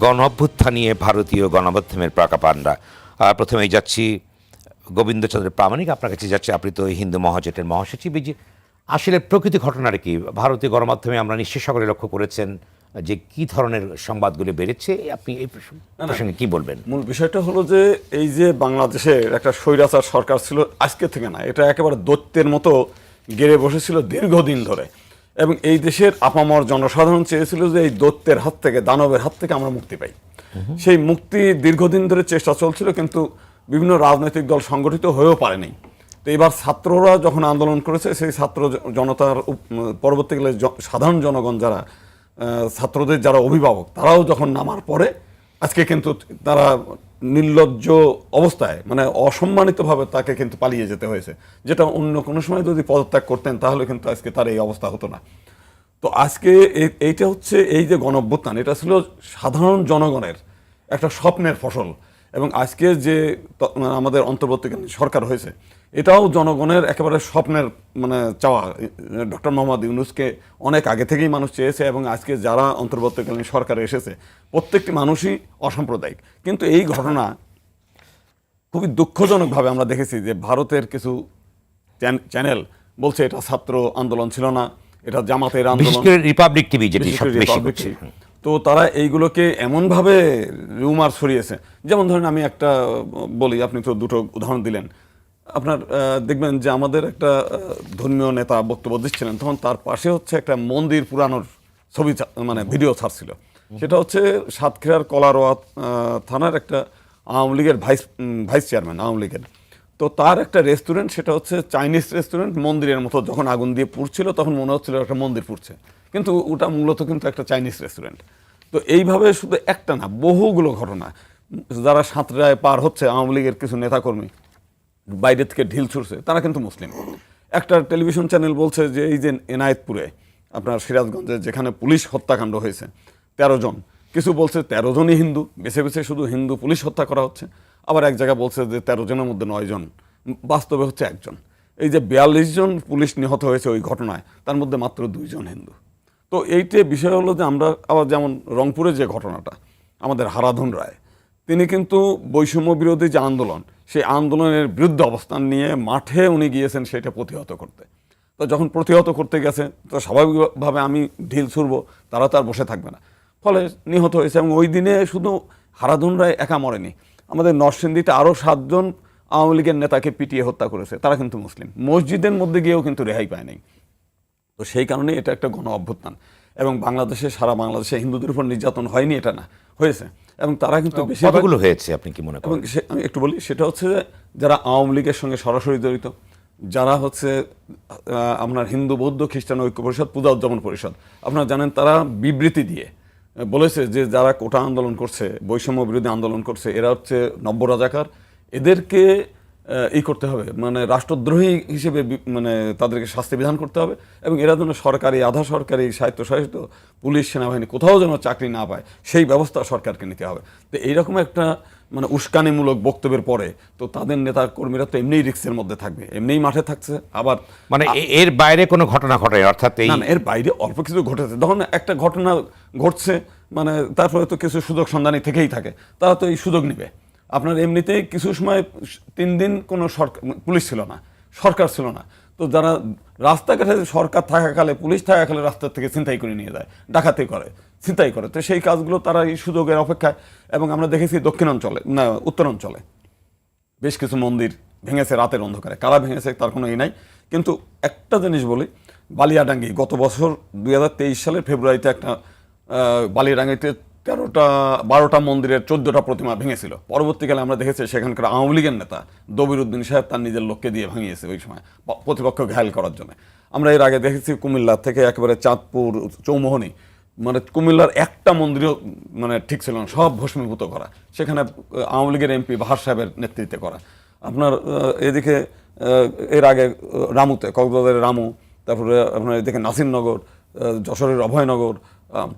গণঅভ্যুত্থান নিয়ে ভারতীয় গণমাধ্যমের প্রাকাপান্ডা। প্রথমেই যাচ্ছি গোবিন্দচন্দ্র প্রামাণিক, আপনার কাছে যাচ্ছে। আপনি তো হিন্দু মহাজোটের মহাসচিব। এই যে আসলে প্রকৃতি ঘটনাটা কি ভারতীয় গণমাধ্যমে আমরা নিশ্চয় সকলে লক্ষ্য করেছেন যে কি ধরনের সংবাদগুলি বেড়েছে, আপনি এই প্রসঙ্গে কি বলবেন? মূল বিষয়টা হলো যে এই যে বাংলাদেশের একটা স্বৈরাচার সরকার ছিল আজকে থেকে না, এটা একেবারে দৈত্যের মতো গেড়ে বসেছিল দীর্ঘদিন ধরে, এবং এই দেশের আপামর জনসাধারণ চেয়েছিল যে এই দৈত্যের হাত থেকে, দানবের হাত থেকে আমরা মুক্তি পাই। সেই মুক্তি দীর্ঘদিন ধরে চেষ্টা চলছিল, কিন্তু বিভিন্ন রাজনৈতিক দল সংগঠিত হয়েও পারেনি। তো এবার ছাত্ররা যখন আন্দোলন করেছে, সেই ছাত্র জনতার পরবর্তীকালে সাধারণ জনগণ যারা ছাত্রদের যারা অভিভাবক, তারাও যখন নামার পরে আজকে কিন্তু তারা নির্লজ্জ অবস্থায়, মানে অসম্মানিতভাবে তাকে কিন্তু পালিয়ে যেতে হয়েছে, যেটা অন্য কোনো সময় যদি পদত্যাগ করতেন তাহলে কিন্তু আজকে তার এই অবস্থা হতো না। তো আজকে এইটা হচ্ছে এই যে গণঅভ্যুত্থান, এটা ছিল সাধারণ জনগণের একটা স্বপ্নের ফসল, এবং আজকে যে আমাদের অন্তর্বর্তীকালীন সরকার হয়েছে এটাও জনগণের একেবারে স্বপ্নের মানে চাওয়া। ডক্টর মোহাম্মদ ইউনূসকে অনেক আগে থেকেই মানুষ চেয়েছে, এবং আজকে যারা অন্তর্বর্তীকালীন সরকারে এসেছে প্রত্যেকটি মানুষই অসাম্প্রদায়িক। কিন্তু এই ঘটনা খুবই দুঃখজনকভাবে আমরা দেখেছি যে ভারতের কিছু চ্যানেল বলছে এটা ছাত্র আন্দোলন ছিল না, এটা জামাতের আন্দোলন, রিপাবলিক টিভি যেটি তো তারা এইগুলোকে এমনভাবে রিউমার ছড়িয়েছে। যেমন ধরেন আমি একটা বলি, আপনি তো দুটো উদাহরণ দিলেন। আপনার দেখবেন যে আমাদের একটা ধর্মীয় নেতা বক্তব্য দিচ্ছিলেন, তখন তার পাশে হচ্ছে একটা মন্দির পুরানোর ছবি, মানে ভিডিও ছাড়ছিল। সেটা হচ্ছে সাতক্ষীরার কলারোয়া থানার একটা আওয়ামী লীগের ভাইস চেয়ারম্যান আওয়ামী লীগের। তো তার একটা রেস্টুরেন্ট, সেটা হচ্ছে চাইনিজ রেস্টুরেন্ট, মন্দিরের মতো যখন আগুন দিয়ে পুড়ছিল তখন মনে হচ্ছিল একটা মন্দির পুড়ছে, কিন্তু ওটা মূলত কিন্তু একটা চাইনিজ রেস্টুরেন্ট। তো এইভাবে শুধু একটা না, বহুগুলো ঘটনা। যারা সাঁতরায় পার হচ্ছে আওয়ামী লীগের কিছু নেতাকর্মী বাইরে থেকে ঢিল ছুড়ছে, তারা কিন্তু মুসলিম। একটা টেলিভিশন চ্যানেল বলছে যে এই যে এনায়েতপুরে আপনার সিরাজগঞ্জে যেখানে পুলিশ হত্যাকাণ্ড হয়েছে 13 জন, কিছু বলছে 13 জনই হিন্দু, বেছে বেছে শুধু হিন্দু পুলিশ হত্যা করা হচ্ছে। আবার এক জায়গায় বলছে যে 13 জনের মধ্যে 9 জন, বাস্তবে হচ্ছে 1 জন। এই যে 42 জন পুলিশ নিহত হয়েছে ওই ঘটনায়, তার মধ্যে মাত্র 2 জন হিন্দু। তো এইটা বিষয় হলো যে আমরা আবার যেমন রংপুরে যে ঘটনাটা, আমাদের হারাধন রায়, তিনি কিন্তু বৈষম্য বিরোধী যে আন্দোলন, সেই আন্দোলনের বিরুদ্ধে অবস্থান নিয়ে মাঠে উনি গিয়েছেন সেটা প্রতিহত করতে। তো যখন প্রতিহত করতে গেছে, তো স্বাভাবিকভাবে আমি ঢিল ছুড়বো, তারা তো আর বসে থাকবে না, ফলে নিহত হয়েছে। এবং ওই দিনে শুধু হারাধন রায় একা মরেনি, আমাদের নরসিংদীতে আরও 7 জন আওয়ামী লীগের নেতাকে পিটিয়ে হত্যা করেছে, তারা কিন্তু মুসলিম। মসজিদের মধ্যে গিয়েও কিন্তু রেহাই পায় নাই। তো সেই কারণে এটা একটা গণ অভ্যুত্থান, এবং বাংলাদেশে সারা বাংলাদেশে হিন্দুদের উপর নির্যাতন হয়নি এটা না, হয়েছে। এবং তারা কিন্তু বেশিরভাগগুলো হয়েছে, আপনি কি মনে করেন? আমি একটু বলি, সেটা হচ্ছে যে যারা আওয়ামী লীগের সঙ্গে সরাসরি জড়িত, যারা হচ্ছে আপনার হিন্দু বৌদ্ধ খ্রিস্টান ঐক্য পরিষদ, পূজা উদযাপন পরিষদ, আপনারা জানেন তারা বিবৃতি দিয়ে বলেছে যে যারা কোটা আন্দোলন করছে, বৈষম্য বিরোধী আন্দোলন করছে, এরা হচ্ছে নব্য রাজাকার, এদেরকে এই করতে হবে, মানে রাষ্ট্রদ্রোহী হিসেবে মানে তাদেরকে শাস্তি বিধান করতে হবে, এবং এরা যেন সরকারি, আধা সরকারি, স্বায়ত্তশাসিত পুলিশ সেনাবাহিনী কোথাও যেন চাকরি না পায়, সেই ব্যবস্থা সরকারকে নিতে হবে। তো এইরকম একটা মানে উস্কানিমূলক বক্তব্যের পরে তো তাদের নেতা কর্মীরা তো এমনিই রিস্কের মধ্যে থাকবে, এমনিই মাঠে থাকছে। আবার মানে এর বাইরে কোনো ঘটনা ঘটে, অর্থাৎ এর বাইরে অল্প কিছু ঘটেছে। তখন একটা ঘটনা ঘটছে, মানে তারপরে তো কিছু সুযোগ সন্ধানী থেকেই থাকে, তারা তো এই সুযোগ নেবে। আপনার এমনিতেই কিছু সময় 3 দিন কোনো সরকার পুলিশ ছিল না, সরকার ছিল না, তো যারা রাস্তাঘাটে সরকার থাকাকালে, পুলিশ থাকাকালে রাস্তার থেকে ছিনতাই করে নিয়ে যায়, ডাকাতি করে, ছিনতাই করে, তো সেই কাজগুলো তারা এই সুযোগের অপেক্ষায়। এবং আমরা দেখেছি দক্ষিণাঞ্চলে, না উত্তরাঞ্চলে বেশ কিছু মন্দির ভেঙেছে রাতের অন্ধকারে, কারা ভেঙেছে তার কোনো নাই। কিন্তু একটা জিনিস বলি, বালিয়াডাঙ্গি গত বছর 2023 সালের ফেব্রুয়ারিতে একটা বালিয়াডাঙ্গিতে 12টা মন্দিরের 14টা প্রতিমা ভেঙেছিল। পরবর্তীকালে আমরা দেখেছি সেখানকার আওয়ামী লীগের নেতা দবিরউদ্দিন সাহেব তার নিজের লোককে দিয়ে ভাঙিয়েছে ওই সময় প্রতিপক্ষ ঘায়েল করার জন্য। আমরা এর আগে দেখেছি কুমিল্লা থেকে একেবারে চাঁদপুর, চৌমোহনী, মানে কুমিল্লার একটা মন্দিরও মানে ঠিক ছিল না, সব ভস্মীভূত করা, সেখানে আওয়ামী লীগের এমপি বাহার সাহেবের নেতৃত্বে করা। আপনার এদিকে এর আগে রামুতে, কক্সবাজারের রামু, তারপরে আপনার এদিকে নাসিরনগর, যশোরের অভয়নগর,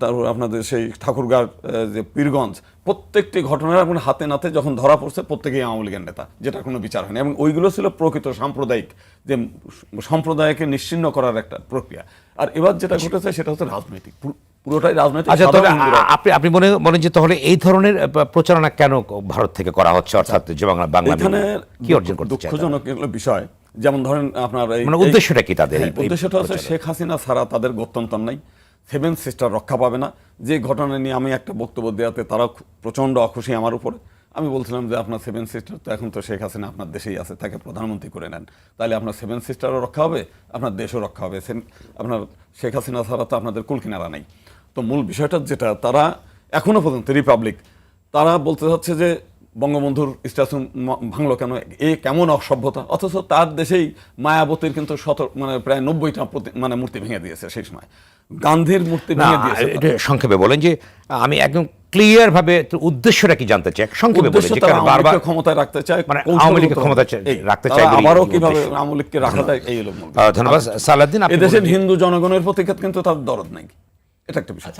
তারপর আপনাদের সেই ঠাকুরগাঁর যে পীরগঞ্জ, প্রত্যেকটি ঘটনার আপনার হাতে নাতে যখন ধরা পড়ছে প্রত্যেকেই আওয়ামী লীগের নেতা, যেটা কোনো বিচার হয়নি। এবং ওইগুলো ছিল প্রকৃত সাম্প্রদায়িক, যে সম্প্রদায়কে নিশ্চিহ্ন করার একটা প্রক্রিয়া। আর এবার যেটা ঘটেছে সেটা হচ্ছে রাজনৈতিক, পুরোটাই রাজনৈতিক। আচ্ছা, তাহলে সাধারণ হিন্দুরা- আপনি মনে যে তাহলে এই ধরনের প্রচারণা কেন ভারত থেকে করা হচ্ছে, অর্থাৎ যে বাংলা এখানে কি অর্জন করতে চায় তারা? দুঃখজনক এগুলো বিষয়, যেমন ধরেন আপনার মানে উদ্দেশ্যটা কি তাদের? হ্যাঁ, উদ্দেশ্যটা হচ্ছে শেখ হাসিনা ছাড়া তাদের গত্যন্তর নাই, সেভেন সিস্টার রক্ষা পাবে না। যে ঘটনা নিয়ে আমি একটা বক্তব্য দেওয়াতে তারা প্রচণ্ড অখুশি আমার উপরে। আমি বলছিলাম যে আপনার সেভেন সিস্টার তো এখন তো শেখ হাসিনা আপনার দেশেই আছে, তাকে প্রধানমন্ত্রী করে নেন, তাহলে আপনার সেভেন সিস্টারও রক্ষা হবে, আপনার দেশও রক্ষা হবে। আপনার শেখ হাসিনা ছাড়া তো আপনাদের কুল কিনারা নেই। তো মূল বিষয়টা যেটা, তারা এখনো পর্যন্ত রিপাবলিক, তারা বলতে চাচ্ছে যে বঙ্গবন্ধুর স্ট্যাচু ভাঙলো কেন, এ কেমন অসভ্যতা, অথচ তার দেশেই মায়াবতীর কিন্তু মানে প্রায় 90টা মানে মূর্তি ভেঙে দিয়েছে সেই সময়, গান্ধীর মূর্তি না, ভেঙে দিয়েছে। এটা সংক্ষেপে বলেন যে আমি একদম ক্লিয়ার ভাবে উদ্দেশ্যটা কি জানতে চাই, সংক্ষেপে বলেন উদ্দেশ্য যে তারা কারণ আওয়ামী বারবার লীগকে ক্ষমতায় রাখতে চায়, মানে কৌশলগত আওয়ামী লীগকে ভাবে। ক্ষমতায় এই, রাখতে তারা চায় বলেই আবারও মূল কিভাবে উদ্দেশ্য। আওয়ামী লীগকে রাখা যায়, এই হলো মূল। ধন্যবাদ সালাউদ্দিন, আপনি এদেশের বলেন যে- হিন্দু জনগণের প্রতি কিন্তু তার দরদ নাই, এটা একটা বিষয়।